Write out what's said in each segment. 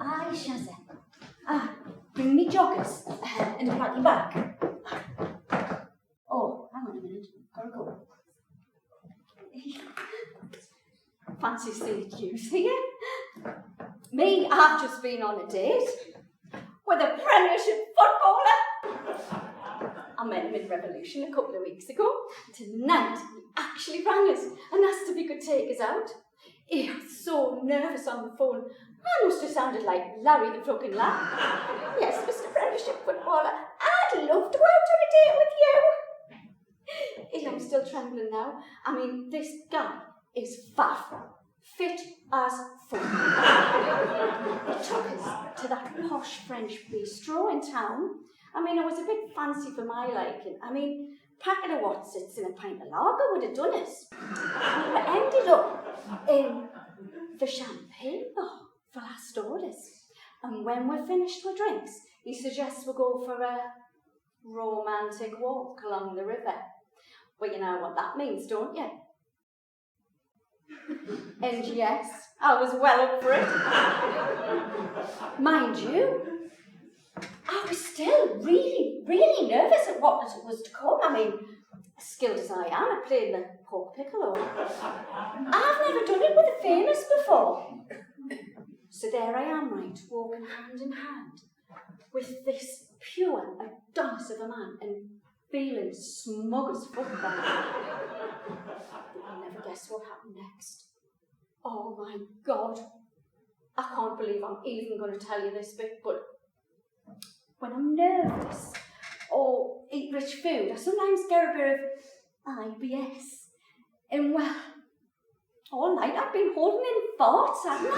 Aye, Shazza. Bring me joggers and a patty back. Oh, hang on a minute. Gotta go. Fancy seeing you here. Me, I've just been on a date with a Premiership footballer. I met him in Revolution a couple of weeks ago. Tonight, he actually rang us and asked if he could take us out. He was so nervous on the phone. I must have sounded like Larry the fucking Lamb. Yes, Mr. Premiership footballer, I'd love to go out on a date with you. I'm still trembling now. I mean, this guy is faff. Fit as fuck. He took us to that posh French bistro in town. I mean, it was a bit fancy for my liking. I mean, packet of Watsits and a pint of lager would have done us. We ended up in the champagne bar for last orders. And when we're finished with drinks, he suggests we go for a romantic walk along the river. Well, you know what that means, don't you? And yes, I was well up for it. Mind you, I was still really, really nervous at what was to come. I mean, as skilled as I am at playing the pork piccolo, I've never done it with a famous before. So there I am, right, walking hand in hand with this pure Adonis of a man and feeling smug as fuck about it. You'll never guess what happened next. Oh my God. I can't believe I'm even going to tell you this bit, but when I'm nervous or eat rich food, I sometimes get a bit of IBS. And well, all night I've been holding in thoughts, haven't I?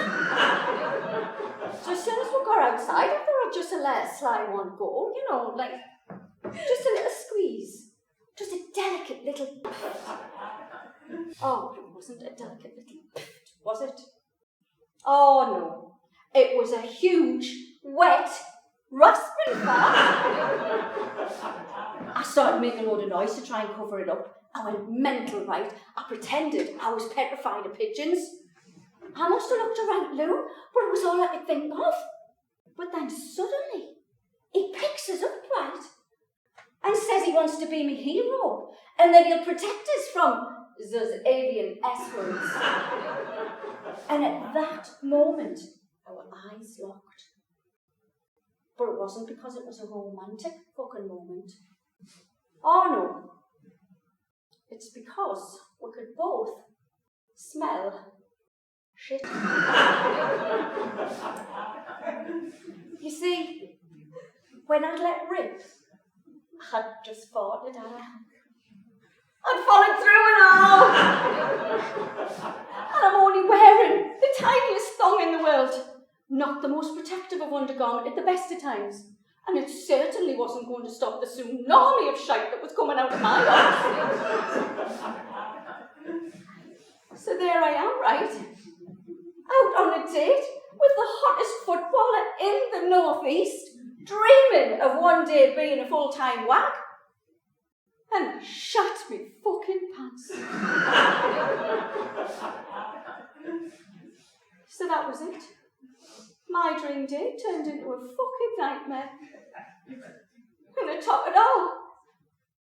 So as soon as we got outside, I thought I'd just let a sly one go, you know, like just a little squeeze. Just a delicate little... Oh, it wasn't a delicate little... Was it? Oh no, it was a huge, wet, rasping fart. I started making a load of noise to try and cover it up. I went mental, right? I pretended I was petrified of pigeons. I must have looked a right loon, but it was all I could think of. But then suddenly, he picks us up, right? And says he wants to be my hero, and that he'll protect us from those avian S-words. And at that moment, our eyes locked. But it wasn't because it was a romantic fucking moment. Oh no. It's because we could both smell shit. You see, when I'd let rip, I'd just farted out. I'd fallen through and all. And I'm only wearing the tiniest thong in the world. Not the most protective of undergarment at the best of times. And it certainly wasn't going to stop the tsunami of shite that was coming out of my arse. So there I am, right? Out on a date with the hottest footballer in the northeast, dreaming of one day being a full-time whack. And shat me fucking pants. So that was it. My dream date turned into a fucking nightmare. And to top it all,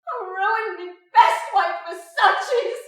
I ruined my best white Versace's.